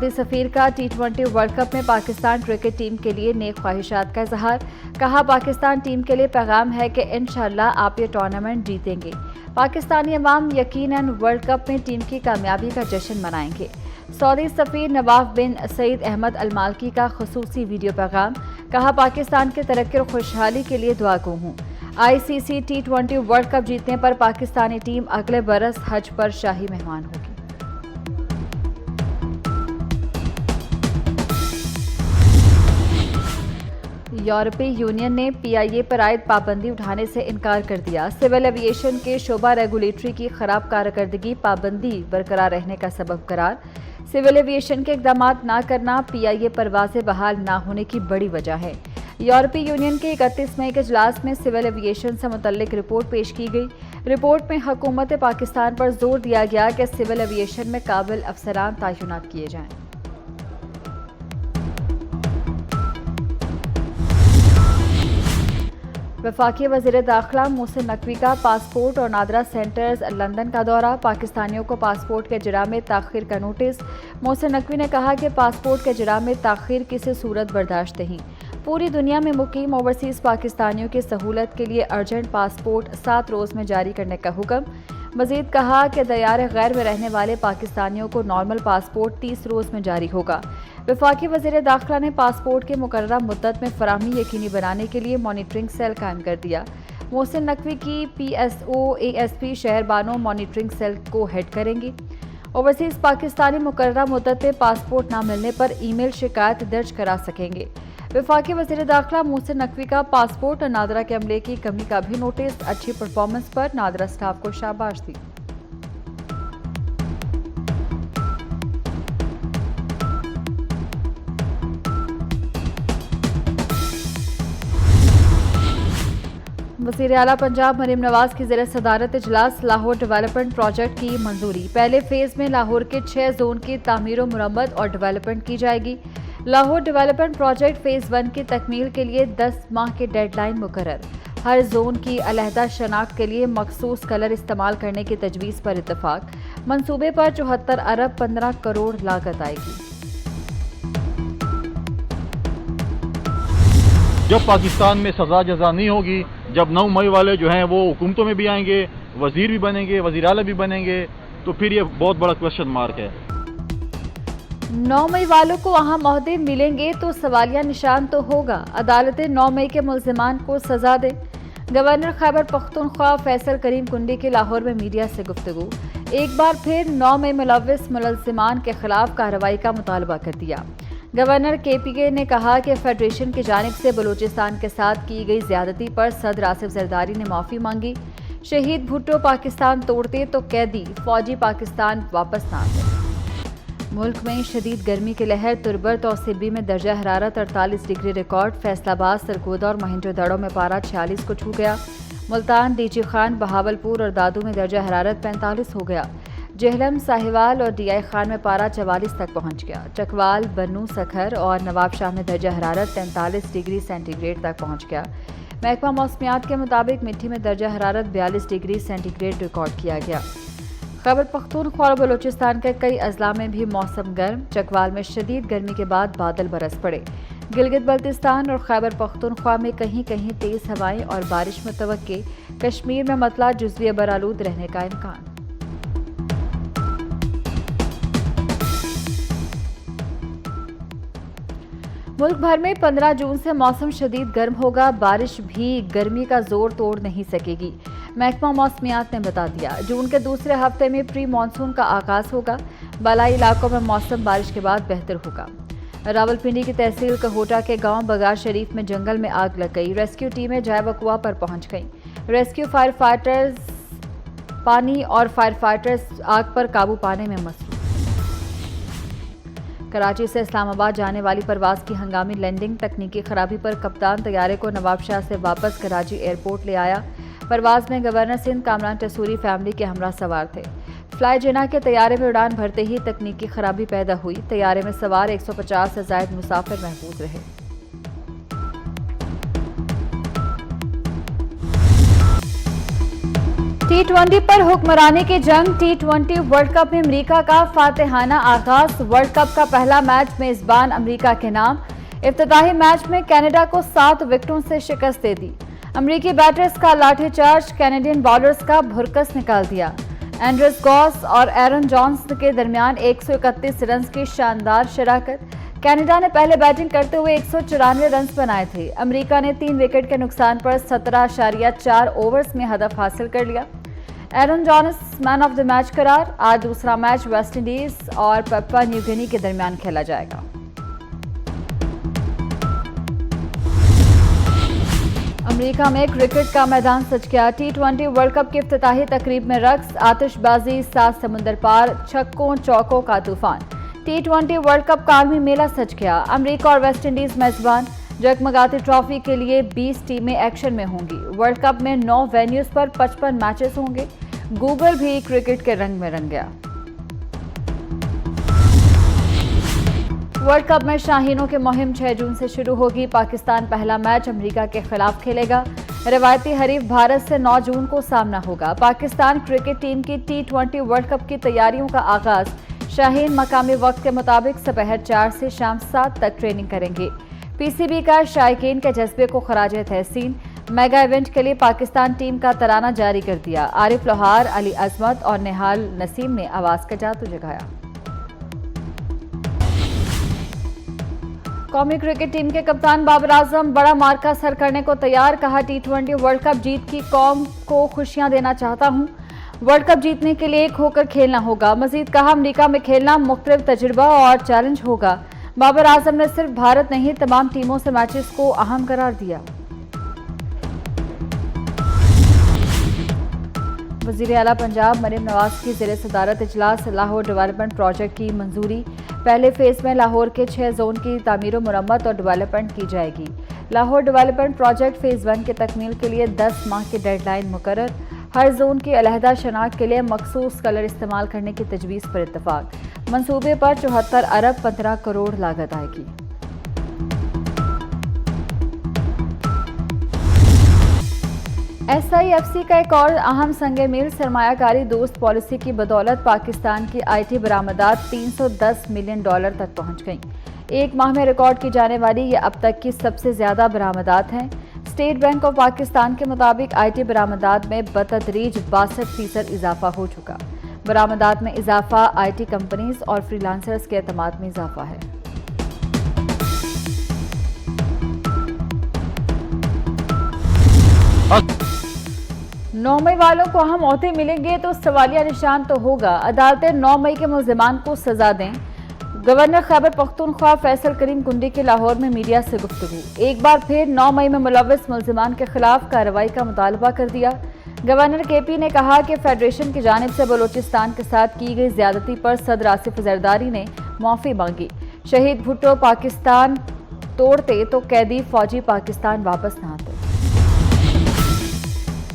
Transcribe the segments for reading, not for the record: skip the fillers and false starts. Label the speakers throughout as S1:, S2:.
S1: Saudi सफीर का T20 world cup में Pakistan cricket team के लिए नेक ख्वाहिशात का इजहार। कहा, पाकिस्तान टीम के लिए पैगाम है कि इंशाअल्लाह आप ये टूर्नामेंट जीतेंगे। पाकिस्तानी अवाम यकीनन वर्ल्ड कप में टीम की कामयाबी का जश्न मनाएंगे। सऊदी सफीर नवाफ बिन सईद अहमद अल मालकी का खुसूसी वीडियो पैगाम। कहा, पाकिस्तान की तरक्की और खुशहाली के लिए दुआ गो हूँ। ICC T20 वर्ल्ड कप जीतने पर पाकिस्तानी टीम अगले बरस हज पर शाही मेहमान होगी। यूरोपीय यूनियन ने PIA पर आयद पाबंदी उठाने से इनकार कर दिया। सिविल एविएशन के शोबा रेगुलेटरी की खराब कारकर्दगी पाबंदी बरकरार रहने का सबब करार। सिविल एविएशन के इकदाम न करना PIA परवाजें बहाल न होने की बड़ी वजह है। यूरोपीय यूनियन के 31 मई के इजलास में सिविल एविएशन से मुतल्लिक रिपोर्ट पेश की गई। रिपोर्ट में हुकूमत पाकिस्तान पर जोर दिया गया कि सिविल एविएशन में काबिल अफसरान तैनात किए जाएं। वफाकी वज़ीर दाखिला मोहसिन नकवी का पासपोर्ट और नादरा सेंटर्स लंदन का दौरा। पाकिस्तानियों को पासपोर्ट के इजरा में ताख़ीर का नोटिस। मोहसिन नकवी ने कहा कि पासपोर्ट के इजरा में ताख़ीर किसी सूरत बर्दाश्त नहीं। पूरी दुनिया में मुकीम ओवरसीज़ पाकिस्तानियों की सहूलत के लिए अर्जेंट पासपोर्ट 7 रोज़ में जारी करने का हुक्म। मज़ीद कहा कि दयार गैर में रहने वाले पाकिस्तानियों को नॉर्मल पासपोर्ट 30 रोज़ में जारी होगा। वफाकी वज़ीर दाखिला ने पासपोर्ट की मुकर्ररा मुद्दत में फराहमी यकीनी बनाने के लिए मॉनिटरिंग सेल कायम कर दिया। मोहसिन नकवी की PSO ASP Shehrbano monitoring cell को हेड करेंगी। ओवरसीज़ पाकिस्तानी मुकर्ररा मुद्दत में पासपोर्ट न मिलने पर ईमेल शिकायत दर्ज करा सकेंगे। वफाकी वज़ीर दाखिला मोहसिन नकवी का पासपोर्ट और नादरा के अमले की कमी का भी नोटिस। अच्छी परफॉर्मेंस पर नादरा स्टाफ को शाबाश दी। वज़ीर आला पंजाब मरीम नवाज की ज़ेर सदारत इजलास। लाहौर डेवलपमेंट प्रोजेक्ट की मंजूरी। पहले फेज़ में लाहौर के 6 जोन की तामीर मुरम्मत और डेवलपमेंट की जाएगी। लाहौर डेवलपमेंट प्रोजेक्ट फ़ेज़ 1 की तकमील के लिए 10 माह की डेडलाइन मुकर्रर। हर जोन की अलहदा शनाख्त के लिए मखसूस कलर इस्तेमाल करने की तजवीज़ पर इत्तफाक। मंसूबे पर 74 अरब 15 करोड़ लागत आएगी।
S2: जब पाकिस्तान में सजा जजा नहीं होगी, जब 9 मई वाले जो हैं वो हुकूमतों में भी आएंगे, वजीर भी बनेंगे, वजीर आला भी बनेंगे, तो फिर ये बहुत बड़ा क्वेश्चन मार्क है।
S1: 9 मई वालों को वहाँ ओहदे मिलेंगे तो सवालिया निशान तो होगा। अदालतें 9 मई के मुल्जिमान को सजा दें। गवर्नर खैबर पख्तूनख्वा फैसल करीम कुंडी की लाहौर में मीडिया से गुफ्तगू। एक बार फिर 9 मई मुलव्विस मुलजिमान के खिलाफ कार्रवाई का मुतालबा कर दिया। गवर्नर KPK ने कहा कि फेडरेशन की जानिब से बलूचिस्तान के साथ की गई ज्यादती पर सदर आसिफ जरदारी ने माफ़ी मांगी। शहीद भुट्टो पाकिस्तान तोड़ते तो कैदी फौजी पाकिस्तान वापस ना आते। मुल्क में शदीद गर्मी की लहर। तुरबत और सिब्बी में दर्जा हरारत 48 डिग्री रिकॉर्ड। फैसलाबाद, सरगोदा और महेंद्रगढ़ में पारा 46 को छू गया। मुल्तान, DG खान, बहावलपुर और दादू में दर्जा हरारत 45 हो गया। जेहलम, साहिवाल और DI खान में पारा 44 तक पहुंच गया। चकवाल, बन्नू, सखर और नवाबशाह में दर्जा हरारत 43 डिग्री सेंटीग्रेड तक पहुंच गया। महकमा मौसमियात के मुताबिक मिट्टी में दर्जा हरारत 42 डिग्री सेंटीग्रेड रिकॉर्ड किया गया। खैबर पख्तूनख्वा और बलूचिस्तान के कई अजला में भी मौसम गर्म। चकवाल में शदीद गर्मी के बाद बादल बरस पड़े। गिलगित बल्तिस्तान और खैबर पख्तूनख्वा में कहीं कहीं तेज हवाएं और बारिश मुतवक्के। कश्मीर में मतला जुज़वी बरालूद रहने का इम्कान। मुल्क भर में 15 जून से मौसम शदीद गर्म होगा। बारिश भी गर्मी का जोर तोड़ नहीं सकेगी। महकमा मौसमियात ने बता दिया। जून के दूसरे हफ्ते में प्री मानसून का आगाज होगा। बालाई इलाकों में मौसम बारिश के बाद बेहतर होगा। रावलपिंडी की तहसील कहोटा के गांव बगार शरीफ में जंगल में आग लग गई। रेस्क्यू टीमें जाय वकुआ पर पहुंच गईं। रेस्क्यू फायर फाइटर्स पानी और फायर फाइटर्स आग पर काबू पाने में मसरूफ। कराची से इस्लामाबाद जाने वाली परवाज की हंगामी लैंडिंग। तकनीकी खराबी पर कप्तान तैयारे को नवाबशाह से वापस कराची एयरपोर्ट ले आया। परवाज में गवर्नर सिंध कामरान टसूरी फैमिली के हमरा सवार थे। फ्लाई जिना के तैयारे में उड़ान भरते ही तकनीकी खराबी पैदा हुई। तैयारे में सवार 150 से ज़ायद मुसाफिर महफूज रहे। T20 पर हुक्मरानी की जंग। T20 वर्ल्ड कप में अमेरिका का फातेहाना आगाज। वर्ल्ड कप का पहला मैच मेजबान अमेरिका के नाम। इफ्तिताही मैच में कनाडा को 7 विकेटों से शिकस्त दे दी। अमेरिकी बैटर्स का लाठीचार्ज कैनेडियन बॉलर्स का भुरकस निकाल दिया। एंड्रस गॉस और एरन जॉन्स के दरमियान 131 रन की शानदार शराकत। कनाडा ने पहले बैटिंग करते हुए 194 रन बनाए थे। अमेरिका ने 3 विकेट के नुकसान पर 17.4 ओवर्स में हदफ हासिल कर लिया। Aaron Johns man of the match करार। आज दूसरा मैच वेस्टइंडीज और पप्पा न्यू गिनी के दरमियान खेला जाएगा। अमेरिका में क्रिकेट का मैदान सज गया। T20 वर्ल्ड कप की इफ्तिताही तकरीब में रक्स, आतिशबाजी, 7 समुंदर पार, छक्कों चौकों का तूफान। T20 वर्ल्ड कप का आलमी मेला सज गया। अमेरिका और वेस्टइंडीज मेजबान। जगमगाती ट्रॉफी के लिए 20 टीमें एक्शन में होंगी। वर्ल्ड कप में 9 वेन्यूज पर 55 मैचेस होंगे। गूगल भी क्रिकेट के रंग में रंग गया। वर्ल्ड कप में शाहीनों की मुहिम 6 जून से शुरू होगी। पाकिस्तान पहला मैच अमेरिका के खिलाफ खेलेगा। रवायती हरीफ भारत से 9 जून को सामना होगा। पाकिस्तान क्रिकेट टीम की T20 वर्ल्ड कप की तैयारियों का आगाज। शाहीन मकामी वक्त के मुताबिक दोपहर 4 से शाम 7 तक ट्रेनिंग करेंगे। PCB का शायकीन के जज्बे को खराजे तहसीन। मेगा इवेंट के लिए पाकिस्तान टीम का तराना जारी कर दिया। आरिफ लोहार, अली अजमत और निहाल नसीम ने आवाज का जादू जगाया। कौमी क्रिकेट टीम के कप्तान बाबर आजम बड़ा मार्का सर करने को तैयार। कहा, T20 वर्ल्ड कप जीत की कौम को खुशियां देना चाहता हूं। वर्ल्ड कप जीतने के लिए एक होकर खेलना होगा। मजीद कहा, अमेरिका में खेलना मुख्तलिफ तजुर्बा और चैलेंज होगा। बाबर आजम ने सिर्फ भारत नहीं तमाम टीमों से मैचेस को अहम करार दिया। वजीर आला पंजाब मरीम नवाज की ज़ेरे सदारत इजलास। लाहौर डेवलपमेंट प्रोजेक्ट की मंजूरी। पहले फेज में लाहौर के 6 जोन की तामीर मुरम्मत और डेवलपमेंट की जाएगी। लाहौर डेवलपमेंट प्रोजेक्ट फेज 1 की तकमील के लिए 10 माह की डेडलाइन मुकर्रर। हर जोन की अलहदा शनाख्त के लिए मखसूस कलर इस्तेमाल करने की तजवीज़ पर इत्तफाक। मंसूबे पर 74 अरब 15 करोड़ लागत आएगी। SIFC का एक और अहम संगे मील। सरमायाकारी दोस्त पॉलिसी की बदौलत पाकिस्तान की IT बरामदात $310 मिलियन तक पहुंच गईं। एक माह में रिकॉर्ड की जाने वाली ये अब तक की सबसे ज्यादा बरामदात हैं। स्टेट बैंक ऑफ पाकिस्तान के मुताबिक IT बरामदात में बतदरीज 62% इजाफा हो चुका। बरामदात में इजाफा IT कंपनीज और फ्रीलांसर्स के एतमाद में इजाफा है। नौ मई वालों को अहम ओहदे मिलेंगे तो सवालिया निशान तो होगा। अदालतें 9 मई के मुल्जिमान को सजा दें। गवर्नर खैबर पख्तूनख्वा फैसल करीम कुंडी की लाहौर में मीडिया से गुफ्तगू। एक बार फिर 9 मई में मुलव्वस मुल्जिमान के खिलाफ कार्रवाई का मुतालबा कर दिया। गवर्नर KP ने कहा कि फेडरेशन की जानिब से बलोचिस्तान के साथ की गई ज्यादती पर सदर आसिफ जरदारी ने माफी मांगी। शहीद भुट्टो पाकिस्तान तोड़ते तो कैदी फौजी पाकिस्तान वापस न आते।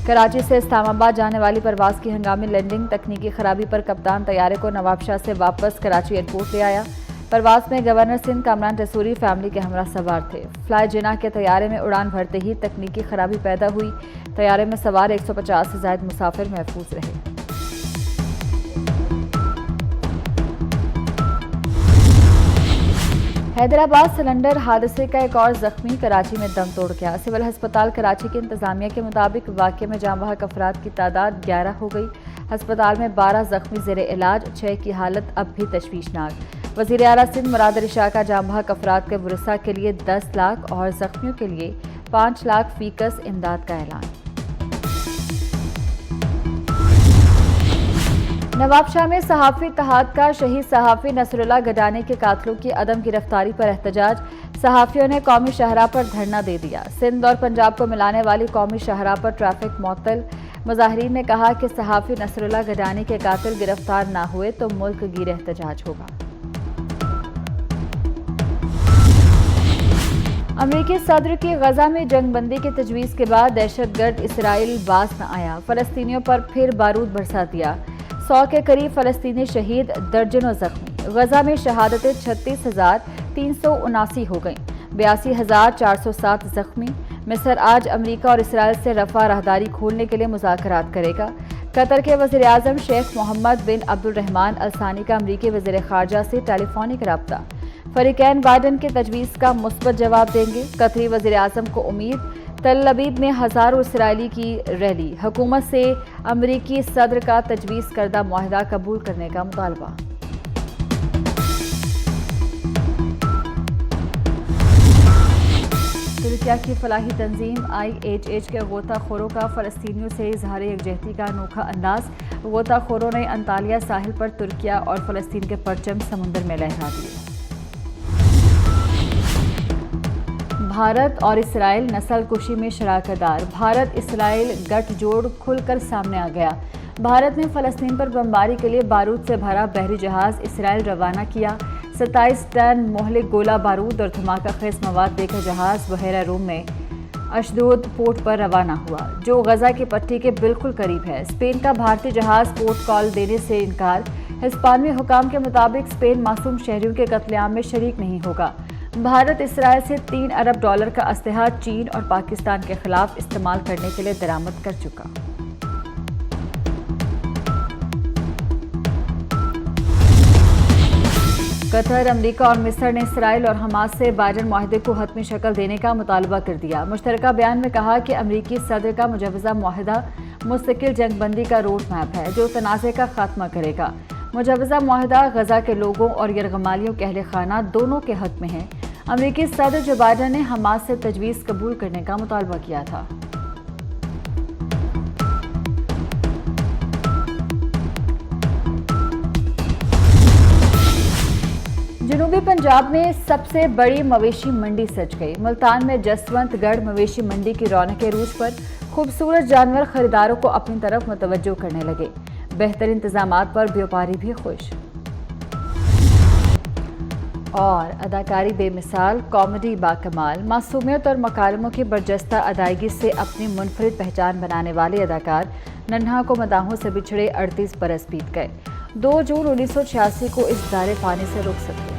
S1: कराची से इस्लामाबाद जाने वाली परवाज की हंगामी लैंडिंग। तकनीकी खराबी पर कप्तान तैयारे को नवाबशाह से वापस कराची एयरपोर्ट ले आया। परवाज में गवर्नर सिंध कामरान रसूरी फैमिली के हमरा सवार थे। फ्लाई जिना के तैयारे में उड़ान भरते ही तकनीकी खराबी पैदा हुई। तैयारे में सवार 150 से ज्यादा मुसाफिर महफूज रहे। हैदराबाद सिलेंडर हादसे का एक और जख्मी कराची में दम तोड़ गया। सिविल अस्पताल कराची की इंतजामिया के मुताबिक वाक़े में जाँ बहक अफराद की तादाद 11 हो गई। अस्पताल में 12 जख्मी ज़ेरे इलाज, 6 की हालत अब भी तशवीशनाक। वज़ीर आला सिंध मुराद अली शाह का जाँ बहक अफराद के वरसा के लिए 10 लाख और जख्मियों के लिए 5 लाख फीकस इमदाद का ऐलान। नवाबशाह में सहाफ़ी इत्तेहाद का शहीद सहाफ़ी नसरुल्लाह गडानी के कातिलों की अदम गिरफ्तारी पर एहतजाज। सहाफ़ियों ने कौमी शाहराह पर धरना दे दिया। सिंध और पंजाब को मिलाने वाली कौमी शाहराह पर ट्रैफिक मुअत्तल। मुजाहिरीन ने कहा कि सहाफ़ी नसरुल्लाह गडानी के कातिल गिरफ्तार न हुए तो मुल्क गिर एहतजाज होगा। अमरीकी सदर की गजा में जंगबंदी की तजवीज़ के बाद दहशतगर्द इसराइल बाज न आया। फ़लस्तीनियों पर फिर बारूद बरसा दिया। 100 के करीब फ़लस्तीनी शहीद, दर्जनों जख्मी। गजा में शहादतें 36,379 हो गईं। 82,407 जख्मी। मिस्र आज अमेरिका और इसराइल से रफा राहदारी खोलने के लिए मुज़ाकरात करेगा। कतर के वज़ीर-ए-आज़म शेख मोहम्मद बिन अब्दुल-रहमान अल-सानी का अमरीकी वज़ीर ख़ारजा से टेलीफोनिक रब्ता। फ़रीक़ैन बाइडन के तजवीज़ का मुस्बत जवाब देंगे। कतरी वज़ीर-ए-आज़म को उम्मीद। तल अबीब में हज़ारों इसराइली की रैली। हुकूमत से अमरीकी सदर का तजवीज़ करदा मुआहदा कबूल करने का मुतालबा। तुर्किया की फलाही तंजीम IHH के गोताखोरों का फ़लस्तीनियों से इज़हार यकजहती का अनोखा अंदाज। गोताखोरों ने अंतालिया साहिल पर तुर्किया और फ़लस्तीन के परचम समुंदर में लहरा दिए। भारत और इसराइल नस्लकुशी में शराकतदार। भारत इसराइल गठजोड़ खुलकर सामने आ गया। भारत ने फ़लस्तीन पर बमबारी के लिए बारूद से भरा बहरी जहाज़ इसराइल रवाना किया। 27 टन मोहलिक गोला बारूद और धमाका खेज मवाद लेकर जहाज़ बहरा रूम में अशदोद पोर्ट पर रवाना हुआ, जो गजा की पट्टी के बिल्कुल करीब है। स्पेन का भारतीय जहाज़ पोर्ट कॉल देने से इनकार। हिस्पानवी हुकाम के मुताबिक स्पेन मासूम शहरियों के कत्लेआम में शरीक नहीं होगा। भारत इसराइल से $3 अरब का असलहा चीन और पाकिस्तान के खिलाफ इस्तेमाल करने के लिए दरामद कर चुका। कतर, अमेरिका और मिस्र ने इसराइल और हमास से बाइडन मुआहदे को हतमी शक्ल देने का मुतालबा कर दिया। मुश्तरका बयान में कहा कि अमरीकी सदर का मुजवज़ा मुआहदा मुस्तकिल जंगबंदी का रोड मैप है जो तनाज़े का खात्मा करेगा। मुजवज़ा मुआहदा गजा के लोगों और यरगमालियों के अहले खाना दोनों के हक में है। अमरीकी सदर जो बाइडन ने हमास से तजवीज़ कबूल करने का मुतालबा किया था। जनूबी पंजाब में सबसे बड़ी मवेशी मंडी सज गई। मुल्तान में जसवंतगढ़ मवेशी मंडी की रौनक रूज पर खूबसूरत जानवर खरीदारों को अपनी तरफ मुतवज्जो करने लगे। बेहतर इंतजामात पर व्यापारी भी खुश। और अदाकारी बेमिसाल, कॉमेडी बाकमाल, मासूमियत और मकालमों की बरजस्ता अदायगी से अपनी मुनफरिद पहचान बनाने वाले अदाकार नन्हा को मदाहों से बिछड़े 38 बरस बीत गए। 2 जून 1986 को इस दायरे पानी से रुखसत हुए।